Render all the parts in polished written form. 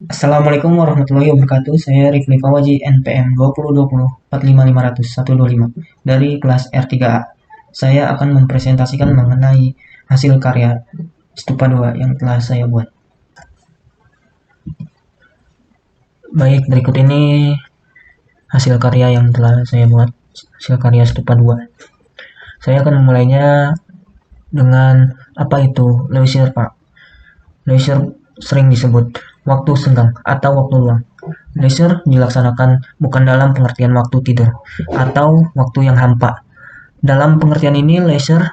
Assalamualaikum warahmatullahi wabarakatuh. Saya Rifli Fawaji NPM 2020 45500 125 dari kelas R3A. Saya akan mempresentasikan mengenai hasil karya Stupa 2 yang telah saya buat. Baik, berikut ini hasil karya yang telah saya buat, hasil karya Stupa 2. Saya akan memulainya dengan apa itu leisure park. Leisure sering disebut waktu senggang atau waktu luang. Leisure dilaksanakan bukan dalam pengertian waktu tidur atau waktu yang hampa. Dalam pengertian ini, leisure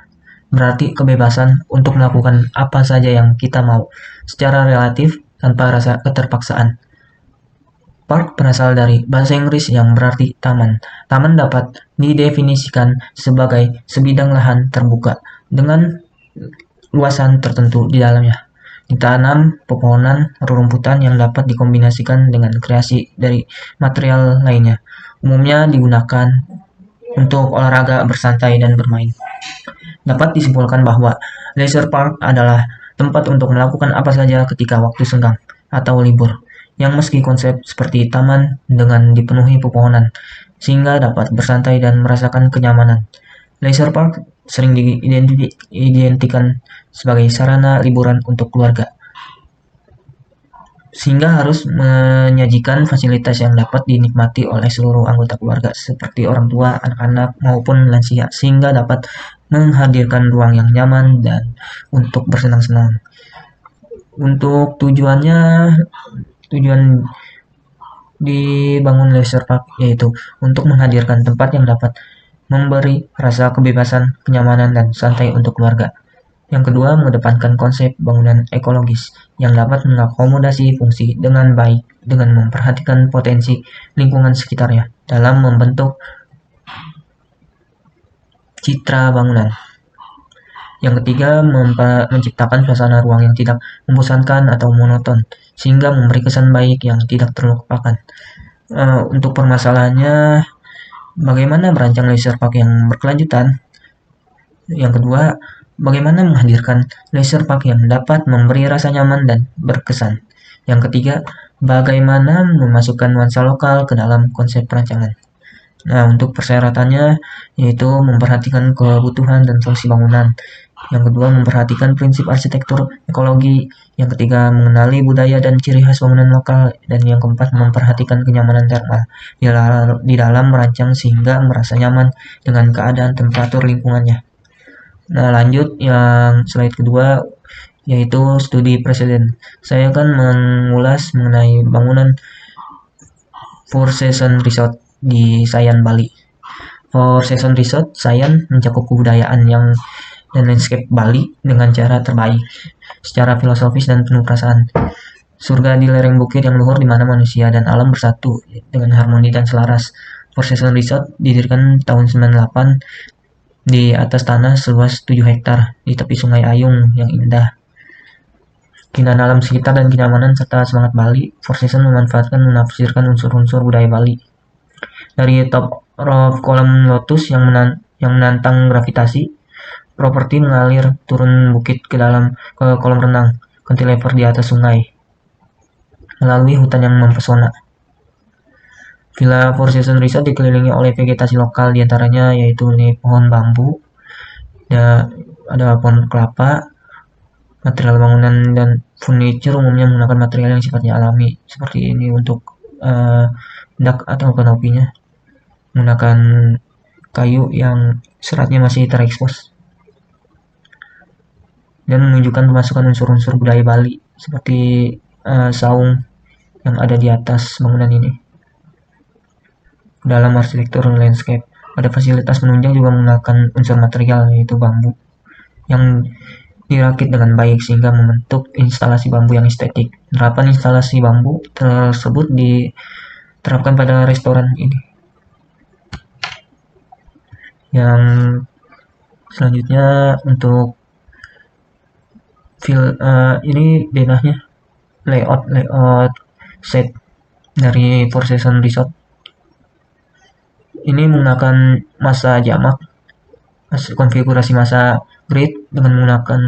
berarti kebebasan untuk melakukan apa saja yang kita mau secara relatif tanpa rasa keterpaksaan. Park berasal dari bahasa Inggris yang berarti taman. Taman dapat didefinisikan sebagai sebidang lahan terbuka dengan luasan tertentu di dalamnya. Ditanam pepohonan rerumputan yang dapat dikombinasikan dengan kreasi dari material lainnya. Umumnya digunakan untuk olahraga, bersantai, dan bermain. Dapat disimpulkan bahwa leisure park adalah tempat untuk melakukan apa saja ketika waktu senggang atau libur, yang meski konsep seperti taman dengan dipenuhi pepohonan, sehingga dapat bersantai dan merasakan kenyamanan. Leisure park sering diidentikan sebagai sarana liburan untuk keluarga, sehingga harus menyajikan fasilitas yang dapat dinikmati oleh seluruh anggota keluarga seperti orang tua, anak-anak, maupun lansia, sehingga dapat menghadirkan ruang yang nyaman dan untuk bersenang-senang. Untuk tujuan dibangun leisure park yaitu untuk menghadirkan tempat yang dapat memberi rasa kebebasan, kenyamanan, dan santai untuk keluarga. Yang kedua, mengedepankan konsep bangunan ekologis yang dapat mengakomodasi fungsi dengan baik dengan memperhatikan potensi lingkungan sekitarnya dalam membentuk citra bangunan. Yang ketiga, menciptakan suasana ruang yang tidak membosankan atau monoton, sehingga memberi kesan baik yang tidak terlupakan. Untuk permasalahannya, bagaimana merancang leisure park yang berkelanjutan? Yang kedua, bagaimana menghadirkan leisure park yang dapat memberi rasa nyaman dan berkesan. Yang ketiga, bagaimana memasukkan nuansa lokal ke dalam konsep perancangan. Nah, untuk persyaratannya yaitu memperhatikan kebutuhan dan fungsi bangunan. Yang kedua, memperhatikan prinsip arsitektur ekologi. Yang ketiga, mengenali budaya dan ciri khas bangunan lokal. Dan yang keempat, memperhatikan kenyamanan termal di dalam merancang sehingga merasa nyaman dengan keadaan temperatur lingkungannya. Nah, lanjut yang slide kedua yaitu studi presiden. Saya akan mengulas mengenai bangunan Four Seasons Resort di Sayan, Bali. Four Seasons Resort Sayan mencakup kebudayaan dan landscape Bali dengan cara terbaik, secara filosofis dan penuh perasaan. Surga di lereng bukit yang luhur di mana manusia dan alam bersatu dengan harmoni dan selaras. Four Seasons Resort didirikan tahun 98 di atas tanah seluas 7 hektar di tepi Sungai Ayung yang indah. Keindahan alam sekitar dan kenyamanan serta semangat Bali, Four Seasons menafsirkan unsur-unsur budaya Bali. Dari top of kolam lotus yang menantang gravitasi, properti mengalir turun bukit ke kolam renang, cantilever di atas sungai, melalui hutan yang mempesona. Villa Four Seasons Resort dikelilingi oleh vegetasi lokal, diantaranya yaitu pohon bambu, ada pohon kelapa. Material bangunan dan furniture umumnya menggunakan material yang sifatnya alami, seperti ini untuk dak atau kanopinya menggunakan kayu yang seratnya masih terekspos, dan menunjukkan pemasukan unsur-unsur budaya Bali seperti saung yang ada di atas bangunan ini. Dalam arsitektur landscape, ada fasilitas penunjang juga menggunakan unsur material yaitu bambu yang dirakit dengan baik sehingga membentuk instalasi bambu yang estetik. Penerapan instalasi bambu tersebut diterapkan pada restoran ini. Yang selanjutnya untuk ini denahnya layout set dari Four Seasons Resort. Ini menggunakan masa jamak, konfigurasi masa grid dengan menggunakan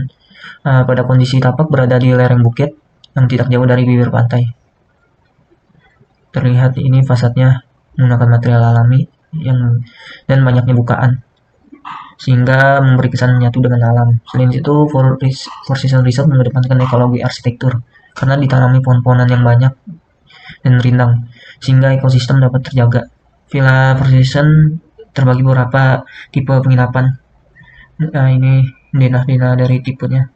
pada kondisi tapak berada di lereng bukit yang tidak jauh dari bibir pantai. Terlihat ini fasadnya menggunakan material alami dan banyaknya bukaan, sehingga memberi kesan menyatu dengan alam. Selain itu, Four Seasons Resort mengedepankan ekologi arsitektur karena ditanami pohon-pohonan yang banyak dan rindang, sehingga ekosistem dapat terjaga. Villa Four Seasons terbagi beberapa tipe penginapan. Nah, ini denah-denah dari tipenya.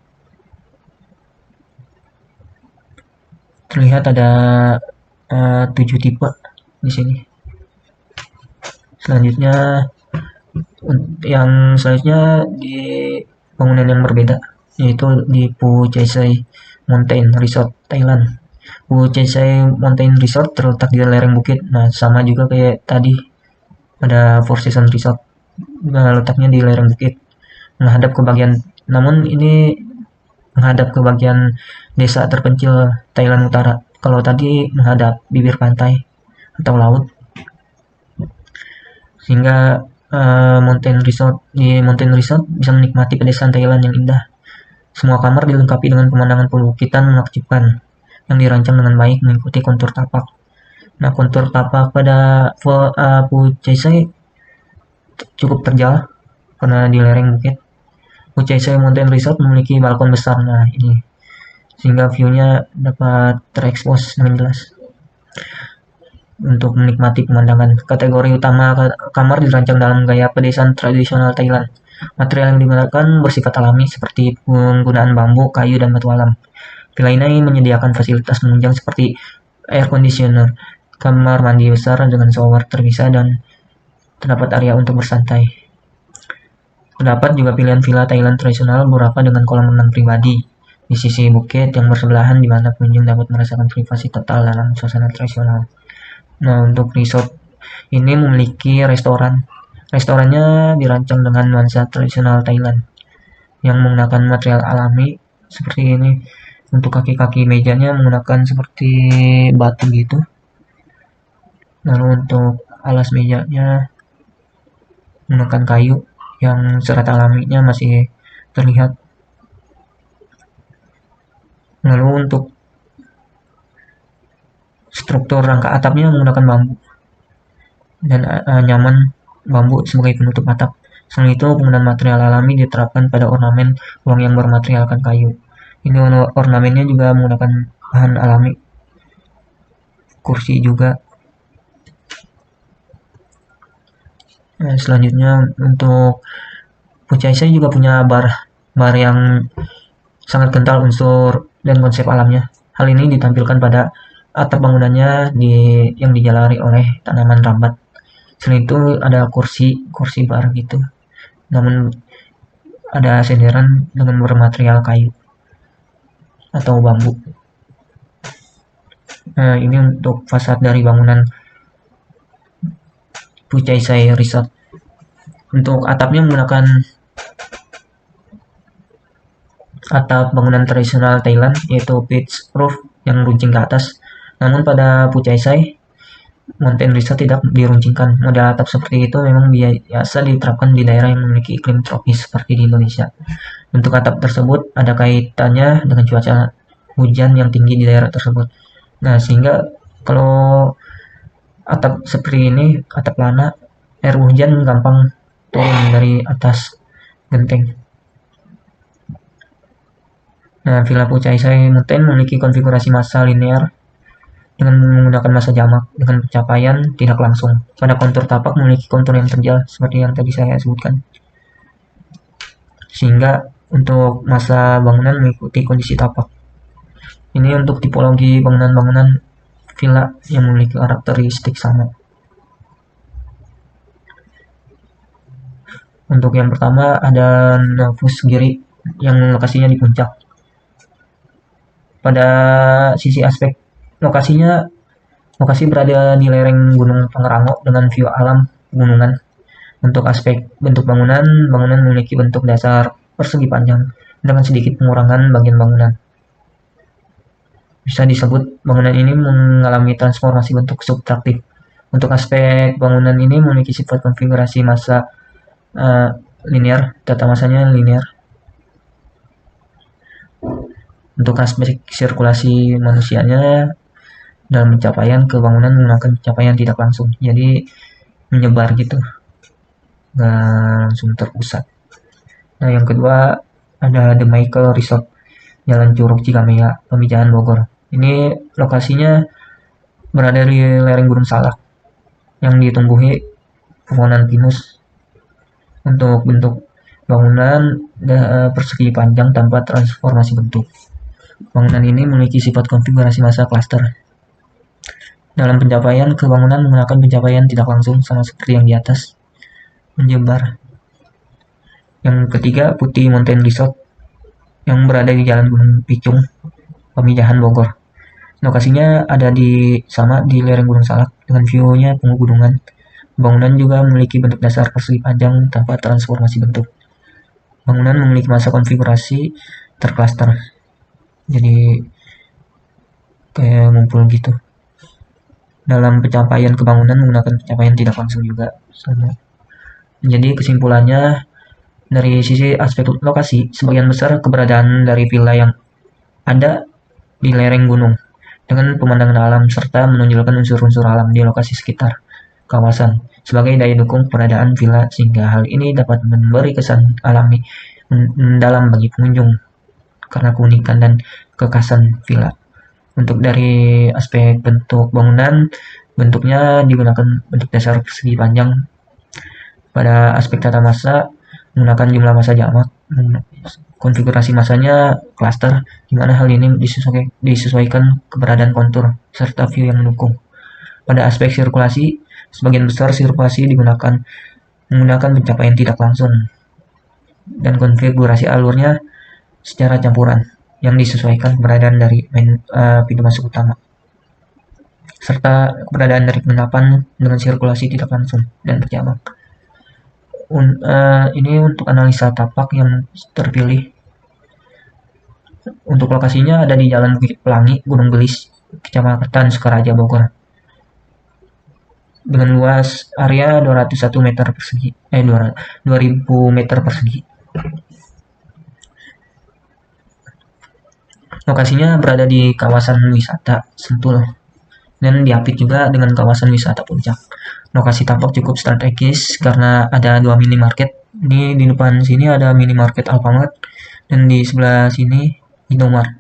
Terlihat ada 7 tipe di sini. Selanjutnya di bangunan yang berbeda, yaitu di Phu Chai Sai Mountain Resort Thailand. Phu Chai Sai Mountain Resort terletak di lereng bukit. Nah, sama juga kayak tadi pada Four Seasons Resort. Nah, letaknya di lereng bukit, namun ini menghadap ke bagian desa terpencil Thailand Utara. Kalau tadi menghadap bibir pantai atau laut, sehingga Mountain Resort bisa menikmati pedesaan Thailand yang indah. Semua kamar dilengkapi dengan pemandangan perbukitan menakjubkan yang dirancang dengan baik mengikuti kontur tapak. Nah, kontur tapak pada Phu Chai Sai cukup terjal karena di lereng bukit. Phu Chai Sai Mountain Resort memiliki balkon besar. Nah, ini sehingga view-nya dapat terekspos dengan jelas. Untuk menikmati pemandangan, kategori utama kamar dirancang dalam gaya pedesaan tradisional Thailand. Material yang digunakan bersifat alami seperti penggunaan bambu, kayu, dan batu alam. Villa ini menyediakan fasilitas menunjang seperti air conditioner, kamar mandi besar dengan shower terpisah, dan terdapat area untuk bersantai. Terdapat juga pilihan villa Thailand tradisional beberapa dengan kolam renang pribadi di sisi bukit yang bersebelahan, di mana pengunjung dapat merasakan privasi total dalam suasana tradisional. Nah, untuk resort ini memiliki restoran. Restorannya dirancang dengan nuansa tradisional Thailand yang menggunakan material alami seperti ini. Untuk kaki-kaki mejanya menggunakan seperti batu gitu. Lalu untuk alas mejanya menggunakan kayu yang serat alaminya masih terlihat. Lalu untuk struktur rangka atapnya menggunakan bambu dan nyaman bambu sebagai penutup atap. Selain itu, penggunaan material alami diterapkan pada ornamen ruang yang bermaterialkan kayu. Ini ornamennya juga menggunakan bahan alami. Kursi juga. Nah, selanjutnya untuk Phu Chai Sai juga punya bar yang sangat kental unsur dan konsep alamnya. Hal ini ditampilkan pada atap bangunannya yang dijalari oleh tanaman rambat. Selain itu ada kursi bar gitu, namun ada senderan dengan bermaterial kayu atau bambu. Nah, ini untuk fasad dari bangunan Phu Chai Sai Resort. Untuk atapnya menggunakan atap bangunan tradisional Thailand, yaitu pitch roof yang runcing ke atas. Namun pada Phu Chai Sai Mountain Resort tidak diruncingkan. Model atap seperti itu memang biasa diterapkan di daerah yang memiliki iklim tropis seperti di Indonesia. Untuk atap tersebut ada kaitannya dengan cuaca hujan yang tinggi di daerah tersebut. Nah, sehingga kalau atap seperti ini, atap lana, air hujan gampang turun dari atas genteng. Nah, Villa Phu Chai Sai Mountain memiliki konfigurasi massa linear dengan menggunakan massa jamak dengan pencapaian tidak langsung. Pada kontur tapak memiliki kontur yang terjal seperti yang tadi saya sebutkan. Sehingga untuk massa bangunan mengikuti kondisi tapak. Ini untuk tipologi bangunan-bangunan villa yang memiliki karakteristik sama. Untuk yang pertama ada Novus Giri yang lokasinya di puncak. Pada sisi aspek lokasi berada di lereng Gunung Pangrango dengan view alam pegunungan. Untuk aspek bentuk bangunan memiliki bentuk dasar persegi panjang dengan sedikit pengurangan bagian bangunan. Bisa disebut bangunan ini mengalami transformasi bentuk subtraktif. Untuk aspek bangunan ini memiliki sifat konfigurasi massa linear, tata massanya linear. Untuk aspek sirkulasi manusianya dalam pencapaian ke bangunan menggunakan pencapaian tidak langsung, jadi menyebar gitu, nggak langsung terpusat. Nah, yang kedua ada The Michael Resort, Jalan Curug Cikamea, Pamijahan, Bogor. Ini lokasinya berada di lereng Gunung Salak yang ditumbuhi pepohonan pinus. Untuk bentuk bangunan persegi panjang tanpa transformasi bentuk. Bangunan ini memiliki sifat konfigurasi massa klaster. Dalam pencapaian ke bangunan menggunakan pencapaian tidak langsung sama seperti yang di atas, menyebar. Yang ketiga, Putih Mountain Resort yang berada di Jalan Gunung Picung, Pamijahan, Bogor. Lokasinya ada sama di lereng Gunung Salak dengan view-nya pegunungan. Bangunan juga memiliki bentuk dasar persegi panjang tanpa transformasi bentuk. Bangunan memiliki massa konfigurasi terklaster, jadi kayak ngumpul gitu. Dalam pencapaian ke bangunan menggunakan pencapaian tidak langsung juga sama. Jadi kesimpulannya, dari sisi aspek lokasi, sebagian besar keberadaan dari villa yang ada di lereng gunung dengan pemandangan alam serta menonjolkan unsur-unsur alam di lokasi sekitar kawasan sebagai daya dukung keberadaan villa, sehingga hal ini dapat memberi kesan alami mendalam bagi pengunjung karena keunikan dan kekhasan villa. Untuk dari aspek bentuk bangunan, bentuknya digunakan bentuk dasar persegi panjang. Pada aspek tata massa, menggunakan jumlah massa jamak. Konfigurasi massanya klaster, di mana hal ini disesuaikan keberadaan kontur serta view yang mendukung. Pada aspek sirkulasi, sebagian besar sirkulasi menggunakan pencapaian tidak langsung, dan konfigurasi alurnya secara campuran yang disesuaikan keberadaan dari pintu masuk utama serta keberadaan dari penginapan dengan sirkulasi tidak langsung dan berjabak. Ini untuk analisa tapak yang terpilih. Untuk lokasinya ada di Jalan Bukit Pelangi, Gunung Gelis, Kecamatan Sukaraja, Bogor, dengan luas area 201 meter persegi, 2000 meter persegi. Lokasinya berada di kawasan wisata Sentul dan diapit juga dengan kawasan wisata Puncak. Lokasi tapak cukup strategis karena ada 2 minimarket. Ini di depan sini ada minimarket Alfamart dan di sebelah sini Indomart.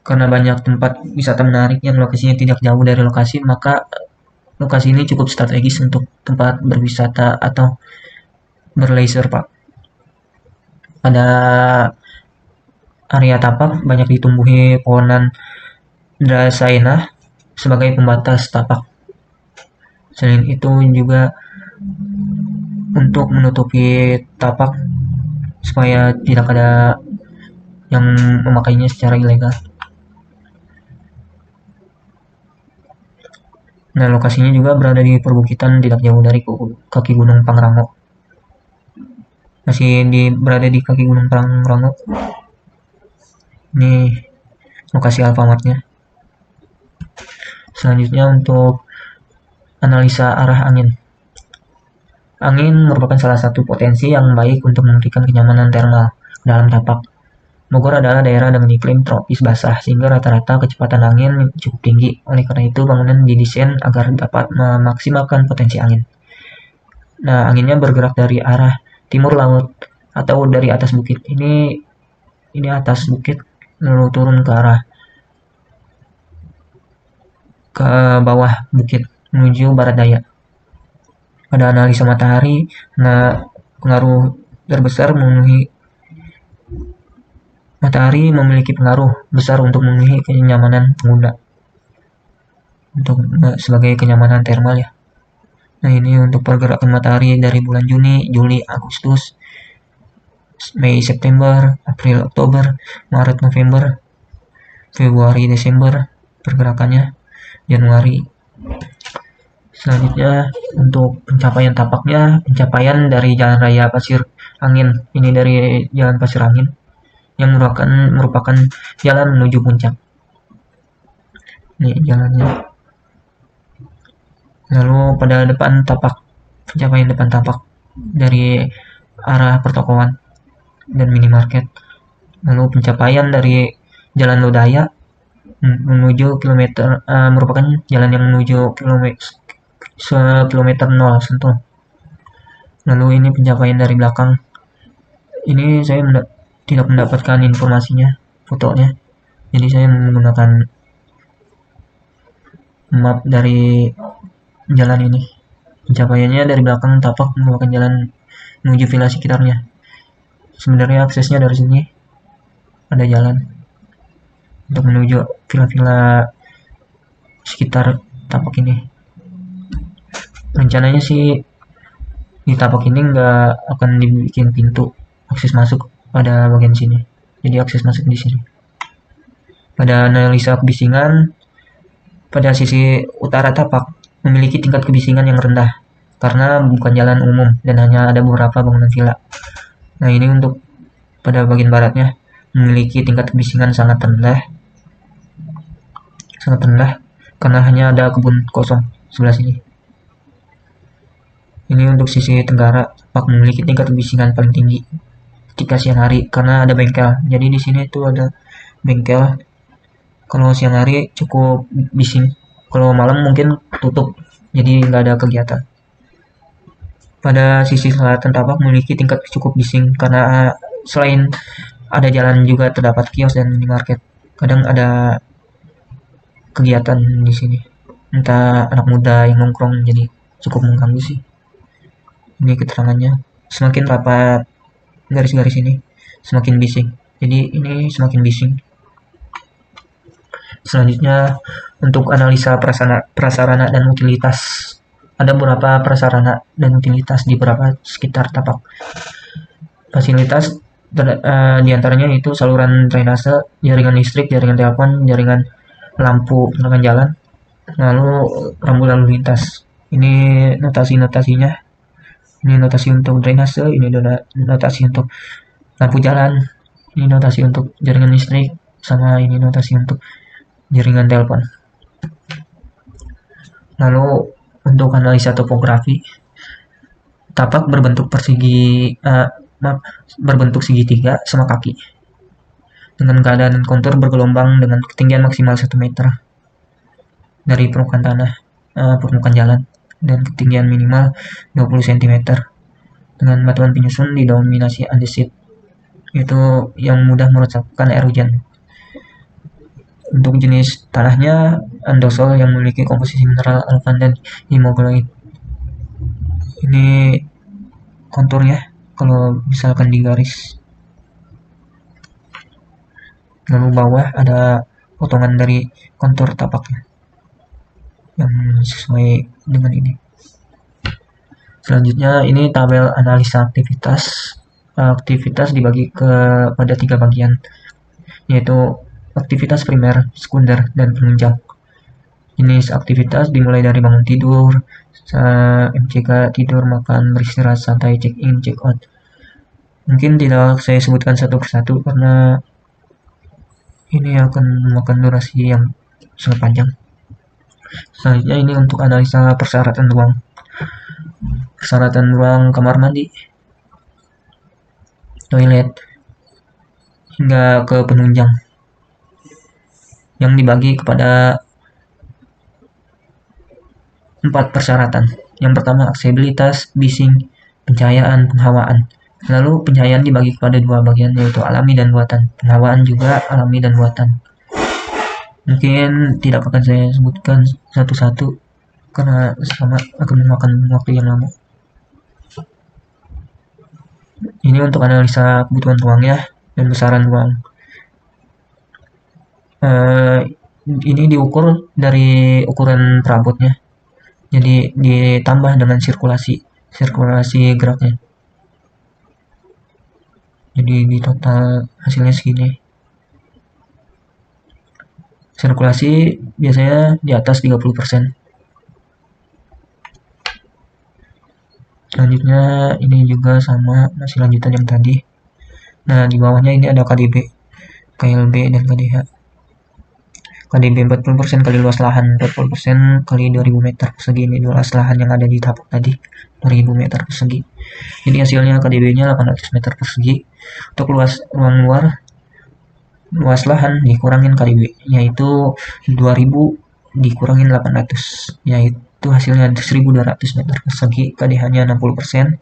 Karena banyak tempat wisata menarik yang lokasinya tidak jauh dari lokasi, maka lokasi ini cukup strategis untuk tempat berwisata atau berleisure park. Pada area tapak banyak ditumbuhi pohonan Dracaena sebagai pembatas tapak. Selain itu juga untuk menutupi tapak supaya tidak ada yang memakainya secara ilegal. Nah, lokasinya juga berada di perbukitan tidak jauh dari kaki Gunung Pangrango. Masih berada di kaki Gunung Pangrango. Ini lokasi Alfamartnya. Selanjutnya untuk analisa arah angin. Angin merupakan salah satu potensi yang baik untuk memberikan kenyamanan termal dalam tapak. Bogor adalah daerah dengan iklim tropis basah, sehingga rata-rata kecepatan angin cukup tinggi. Oleh karena itu, bangunan didesain agar dapat memaksimalkan potensi angin. Nah, anginnya bergerak dari arah timur laut atau dari atas bukit. Ini atas bukit, lalu turun ke bawah bukit menuju barat daya. Pada analisa matahari, pengaruh terbesar matahari memiliki pengaruh besar untuk memenuhi kenyamanan pengguna, sebagai kenyamanan termal ya. Nah, ini untuk pergerakan matahari dari bulan Juni, Juli, Agustus, Mei, September, April, Oktober, Maret, November, Februari, Desember pergerakannya, Januari. Selanjutnya untuk pencapaian tapaknya, pencapaian dari Jalan Raya Pasir Angin. Ini dari Jalan Pasir Angin yang merupakan jalan menuju puncak. Ini jalannya. Lalu pada pencapaian depan tapak dari arah pertokoan dan minimarket. Lalu pencapaian dari Jalan Lodaya menuju kilometer, merupakan jalan yang menuju kilometer 0 Sentul. Lalu ini pencapaian dari belakang. Ini saya tidak mendapatkan informasinya, fotonya. Jadi saya menggunakan map dari jalan ini. Pencapaiannya dari belakang tapak merupakan jalan menuju villa sekitarnya. Sebenarnya aksesnya dari sini ada jalan untuk menuju villa-villa sekitar tapak ini. Rencananya sih di tapak ini nggak akan dibikin pintu akses masuk pada bagian sini. Jadi akses masuk di sini. Pada analisa kebisingan, pada sisi utara tapak memiliki tingkat kebisingan yang rendah karena bukan jalan umum dan hanya ada beberapa bangunan villa. Nah, ini untuk pada bagian baratnya memiliki tingkat kebisingan sangat rendah karena hanya ada kebun kosong sebelah sini. Ini untuk sisi tenggara tapak memiliki tingkat kebisingan paling tinggi ketika siang hari karena ada bengkel. Jadi di sini tuh ada bengkel. Kalau siang hari cukup bising, kalau malam mungkin tutup, jadi nggak ada kegiatan. Pada sisi selatan tapak memiliki tingkat cukup bising karena selain ada jalan juga terdapat kios dan minimarket. Kadang ada kegiatan di sini, entah anak muda yang nongkrong, jadi cukup mengganggu sih. Ini keterangannya, semakin rapat garis-garis ini semakin bising, jadi ini semakin bising. Selanjutnya untuk analisa prasarana dan utilitas. Ada beberapa prasarana dan utilitas di beberapa sekitar tapak. Fasilitas diantaranya itu saluran drainase, jaringan listrik, jaringan telepon, jaringan lampu penerangan jalan, lalu rambu lalu lintas. Ini notasi-notasinya. Ini notasi untuk drainase, ini notasi untuk lampu jalan, ini notasi untuk jaringan listrik, sama ini notasi untuk jaringan telepon. Lalu untuk analisa topografi, tapak berbentuk berbentuk segitiga sama kaki dengan keadaan kontur bergelombang dengan ketinggian maksimal 1 meter dari permukaan tanah, permukaan jalan, dan ketinggian minimal 20 cm dengan batuan penyusun didominasi andesit, itu yang mudah meresapkan air hujan. Untuk jenis tanahnya andosol yang memiliki komposisi mineral alvan dan hemogloid. Ini konturnya kalau misalkan digaris. Lalu bawah ada potongan dari kontur tapaknya yang sesuai dengan ini. Selanjutnya ini tabel analisa aktivitas. Aktivitas dibagi pada 3 bagian, yaitu aktivitas primer, sekunder, dan penunjang. Jenis aktivitas dimulai dari bangun tidur, MCK, tidur, makan, beristirahat, santai, check in, check out. Mungkin tidak saya sebutkan satu persatu karena ini akan memakan durasi yang sangat panjang. Selanjutnya ini untuk analisa persyaratan ruang. Persyaratan ruang kamar mandi, toilet, hingga ke penunjang yang dibagi kepada 4 persyaratan. Yang pertama aksesibilitas, bising, pencahayaan, penghawaan. Lalu pencahayaan dibagi kepada 2 bagian, yaitu alami dan buatan. Penghawaan juga alami dan buatan. Mungkin tidak akan saya sebutkan satu-satu karena akan memakan waktu yang lama. Ini untuk analisa kebutuhan ruangnya dan besaran ruang. Ini diukur dari ukuran perabotnya, jadi ditambah dengan sirkulasi geraknya. Jadi di total hasilnya segini. Sirkulasi biasanya di atas 30%. Selanjutnya ini juga sama, masih lanjutan yang tadi. Nah, di bawahnya ini ada KDB, KLB, dan KDH. KDB 40% kali luas lahan, 40% kali 2000 meter persegi. Ini luas lahan yang ada di tapak tadi, 2000 meter persegi. Jadi hasilnya KDB-nya 800 meter persegi. Untuk luas ruang luar luas lahan dikurangin kali B, yaitu 2000 dikurangin 800, yaitu hasilnya 1200 meter persegi. KDH-nya 60%,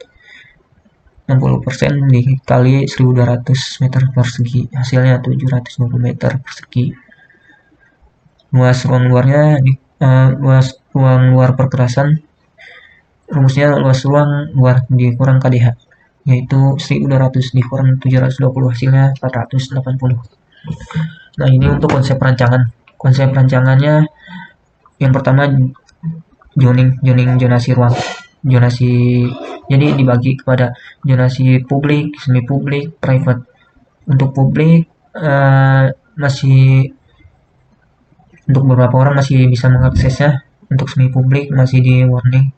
60% dikali 1200 meter persegi, hasilnya 720 meter persegi. Luas ruang luarnya luas ruang luar perkerasan, rumusnya luas ruang luar dikurang KDH, yaitu 1200 dikurang 720, hasilnya 480. Nah, ini untuk konsep rancangan. Konsep rancangannya yang pertama zonasi ruang. Zonasi jadi dibagi kepada zonasi publik, semi publik, private. Untuk publik masih untuk beberapa orang masih bisa mengaksesnya. Untuk semi publik masih di warning.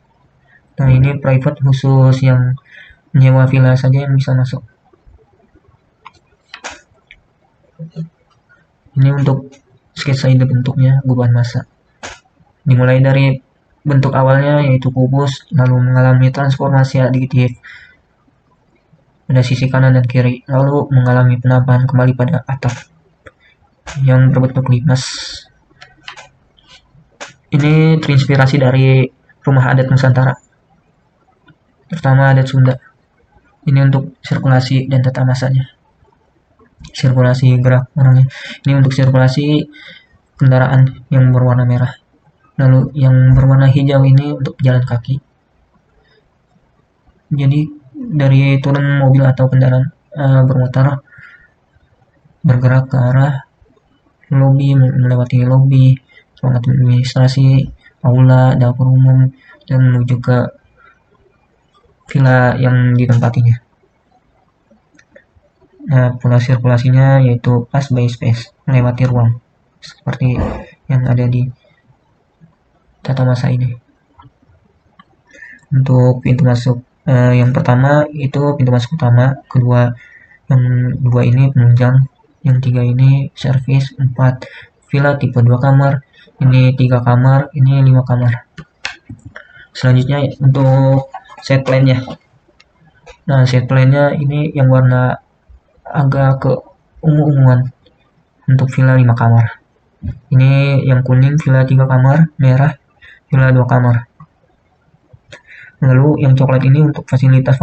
Nah, ini private khusus yang menyewa villa saja yang bisa masuk. Ini untuk sketsa ide bentuknya, gubahan massa. Dimulai dari bentuk awalnya yaitu kubus, lalu mengalami transformasi aditif pada sisi kanan dan kiri, lalu mengalami penambahan kembali pada atap yang berbentuk limas. Ini terinspirasi dari rumah adat Nusantara, terutama adat Sunda. Ini untuk sirkulasi dan tata masanya. Sirkulasi gerak orangnya. Ini untuk sirkulasi kendaraan yang berwarna merah. Lalu yang berwarna hijau ini untuk jalan kaki. Jadi dari turun mobil atau kendaraan bermotor bergerak ke arah lobi, melewati lobi, ruang administrasi, aula, dapur umum, dan menuju ke villa yang ditempatinya. Nah, pola sirkulasinya yaitu pass by space, melewati ruang, seperti yang ada di tata masa ini. Untuk pintu masuk yang pertama itu pintu masuk utama, kedua yang dua ini penunjang, yang tiga ini servis, 4 villa tipe 2 kamar, ini 3 kamar, ini 5 kamar. Selanjutnya untuk set plan-nya. Nah, set plan-nya ini yang warna agak ke ungu-unguan untuk villa 5 kamar. Ini yang kuning villa 3 kamar, merah villa 2 kamar. Lalu yang coklat ini untuk fasilitas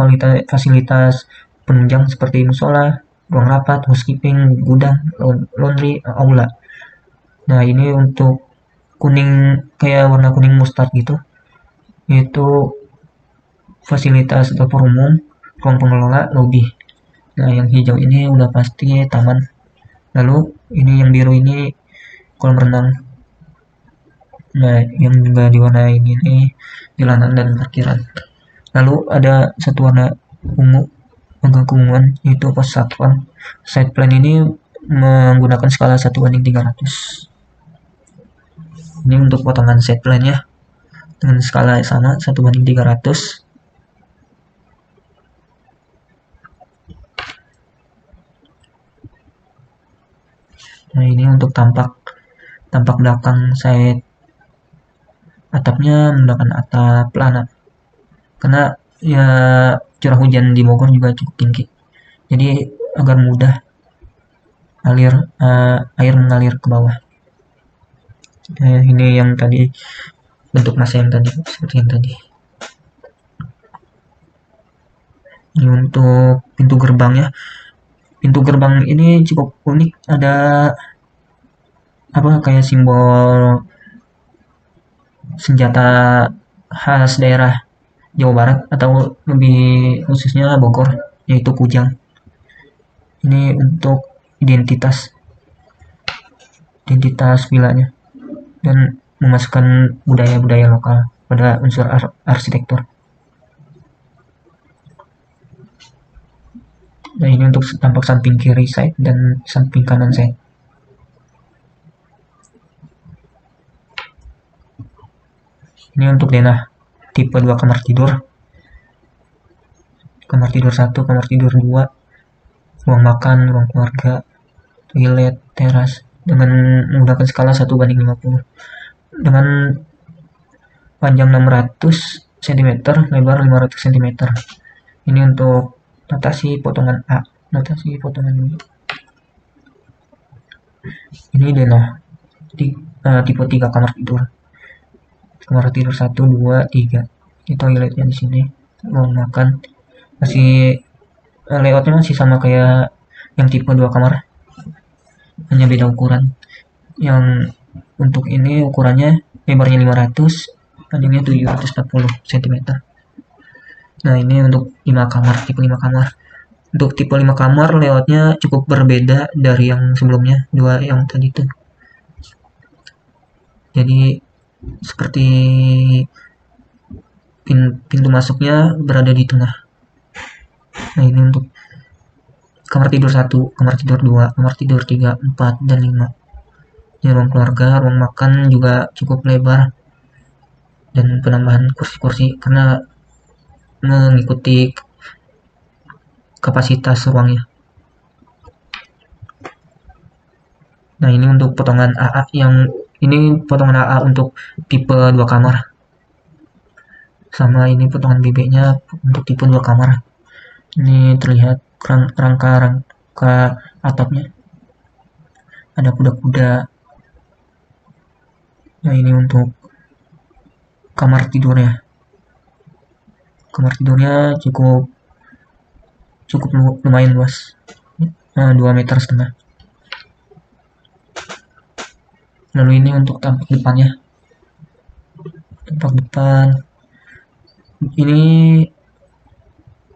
penunjang seperti musola, ruang rapat, housekeeping, gudang, laundry, aula. Nah, ini untuk kuning kayak warna kuning mustard gitu, yaitu fasilitas dapur umum, ruang pengelola, lobby. Nah, yang hijau ini udah pasti taman. Lalu ini yang biru ini kolam renang. Nah, yang juga diwarnai ini jalanan dan parkiran. Lalu ada satu warna ungu, agak keunguan, yaitu pos satpam. Site plan ini menggunakan skala 1:300. Ini untuk potongan site plan ya, dengan skala sama 1:300. Nah, ini untuk tampak belakang site. Atapnya menggunakan atap pelana, karena ya curah hujan di Bogor juga cukup tinggi, jadi agar mudah air mengalir ke bawah. Ini yang tadi bentuk masa yang tadi, seperti yang tadi. Ini untuk pintu gerbangnya. Pintu gerbang ini cukup unik, ada kayak simbol senjata khas daerah Jawa Barat atau lebih khususnya Bogor, yaitu kujang. Ini untuk identitas villanya dan memasukkan budaya-budaya lokal pada unsur arsitektur. Nah, ini untuk tampak samping kiri side dan samping kanan side. Ini untuk denah tipe 2 kamar tidur. Kamar tidur 1, kamar tidur 2, ruang makan, ruang keluarga, toilet, teras, dengan menggunakan skala 1:50. Dengan panjang 600 cm, lebar 500 cm. Ini untuk notasi potongan A, notasi potongan B. Ini denah tipe 3 kamar tidur. Kamar tidur 1, 2, 3. Ini toiletnya di sini. Ruang makan masih layoutnya masih sama kayak yang tipe 2 kamar, hanya beda ukuran. Yang untuk ini ukurannya lebarnya 500, panjangnya 740 cm. Nah, ini untuk 5 kamar, tipe 5 kamar. Untuk tipe 5 kamar layoutnya cukup berbeda dari yang sebelumnya, dua yang tadi tuh. Jadi seperti pintu masuknya berada di tengah. Nah, ini untuk kamar tidur 1, kamar tidur 2, kamar tidur 3, 4, dan 5. Ini ruang keluarga, ruang makan juga cukup lebar, dan penambahan kursi-kursi karena mengikuti kapasitas ruangnya. Nah, ini untuk potongan AA ini potongan AA untuk tipe 2 kamar. Sama ini potongan BB-nya untuk tipe 2 kamar. Ini terlihat rangka atapnya. Ada kuda-kuda. Nah, ini untuk kamar tidurnya. Kamar tidurnya cukup lumayan luas. 2,5 meter. Lalu ini untuk tampak depannya. Tampak depan. Ini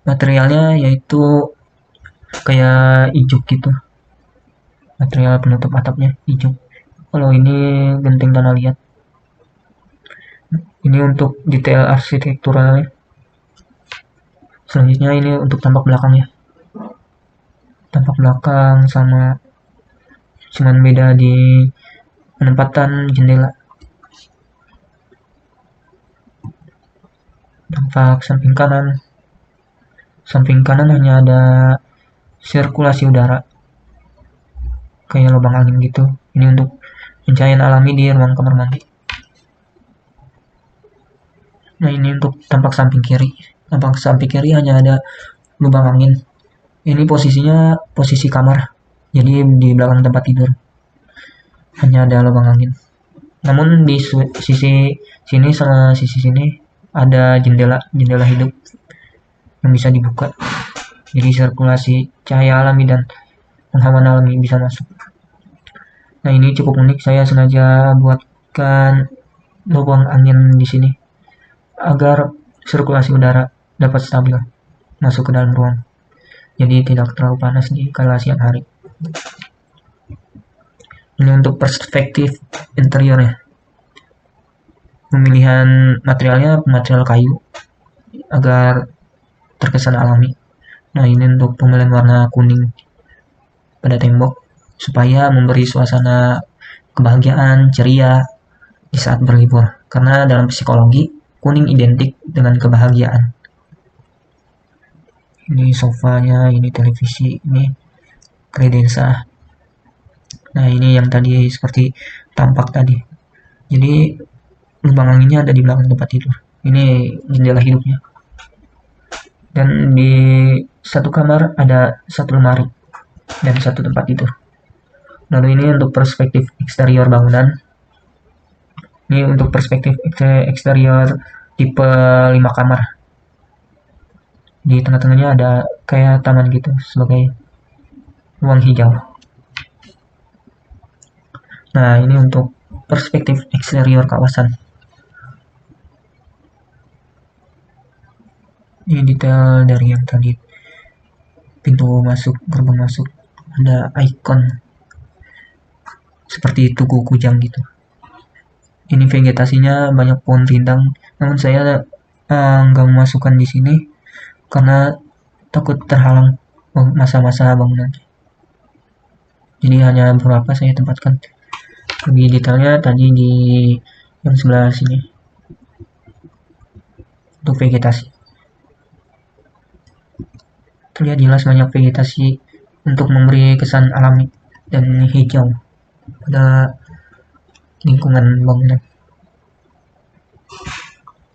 materialnya yaitu kayak ijuk gitu. Material penutup atapnya ijuk. Kalau ini genting tanah liat. Ini untuk detail arsitekturalnya. Selanjutnya ini untuk tampak belakangnya. Tampak belakang sama, cuman beda di penempatan jendela. Tampak samping kanan. Samping kanan hanya ada sirkulasi udara, kayak lubang angin gitu. Ini untuk pencahayaan alami di ruang kamar mandi. Nah, ini untuk tampak samping kiri. Tampak samping kiri hanya ada lubang angin. Ini posisinya posisi kamar, jadi di belakang tempat tidur. Hanya ada lubang angin. Namun di sisi sini sama sisi sini ada jendela hidup yang bisa dibuka. Jadi sirkulasi cahaya alami dan penghawan alami bisa masuk. Nah, ini cukup unik. Saya sengaja buatkan lubang angin di sini agar sirkulasi udara dapat stabil masuk ke dalam ruang. Jadi tidak terlalu panas di kala siang hari. Ini untuk perspektif interiornya. Pemilihan materialnya material kayu agar terkesan alami. Nah, ini untuk pemilihan warna kuning pada tembok supaya memberi suasana kebahagiaan, ceria di saat berlibur. Karena dalam psikologi, kuning identik dengan kebahagiaan. Ini sofanya, ini televisi, ini kredensa. Nah, ini yang tadi seperti tampak tadi. Jadi lubang anginnya ada di belakang tempat tidur. Ini jendela hidupnya. Dan di satu kamar ada satu lemari dan satu tempat tidur. Lalu ini untuk perspektif eksterior bangunan. Ini untuk perspektif eksterior tipe 5 kamar. Di tengah-tengahnya ada kayak taman gitu sebagai ruang hijau. Nah, ini untuk perspektif eksterior kawasan. Ini detail dari yang tadi. Pintu masuk, gerbang masuk, ada ikon seperti tugu kujang gitu. Ini vegetasinya banyak pohon rindang, namun saya nggak memasukkan di sini karena takut terhalang masa-masa bangunan. Jadi hanya beberapa saya tempatkan. Lebih detailnya tadi di yang sebelah sini untuk vegetasi. Terlihat jelas banyak vegetasi untuk memberi kesan alami dan hijau pada lingkungan bangunan.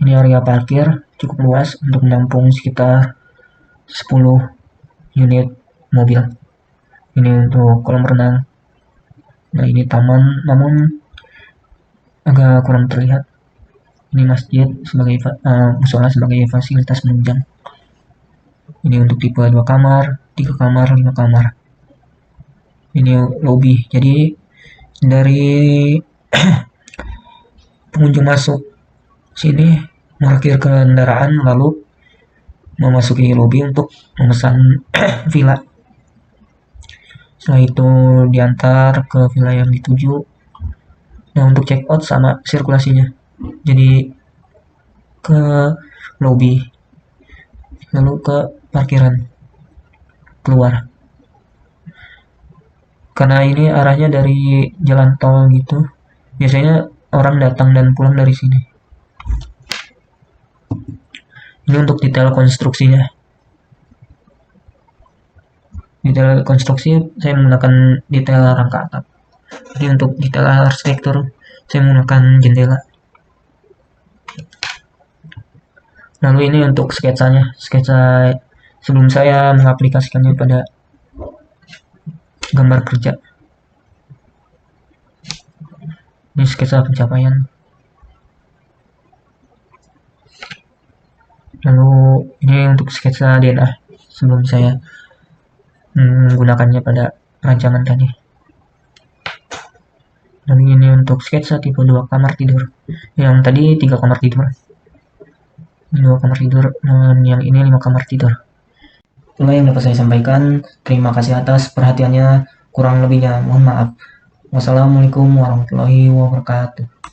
Ini area parkir cukup luas untuk menampung sekitar 10 unit mobil. Ini untuk kolam renang Nah, ini taman, namun agak kurang terlihat. Ini masjid sebagai musola sebagai fasilitas penunjang. Ini untuk tipe 2 kamar, 3 kamar, 5 kamar. Ini lobby. Jadi dari pengunjung masuk sini memarkir kendaraan lalu memasuki lobby untuk memesan villa. Setelah itu diantar ke villa yang dituju. Nah, untuk check out sama sirkulasinya. Jadi ke lobby, lalu ke parkiran, keluar. Karena ini arahnya dari jalan tol gitu, biasanya orang datang dan pulang dari sini. Ini untuk detail konstruksinya. Detail konstruksi saya menggunakan detail rangka atap. Jadi untuk detail arsitektur saya menggunakan jendela. Lalu ini untuk sketsanya, sketsa sebelum saya mengaplikasikannya pada gambar kerja. Ini sketsa pencapaian. Lalu ini untuk sketsa DNA sebelum saya menggunakannya pada rancangan tadi. Lalu ini untuk sketsa tipe 2 kamar tidur. Yang tadi 3 kamar tidur. 2 kamar tidur, dan yang ini 5 kamar tidur. Itulah yang dapat saya sampaikan. Terima kasih atas perhatiannya. Kurang lebihnya mohon maaf. Wassalamualaikum warahmatullahi wabarakatuh.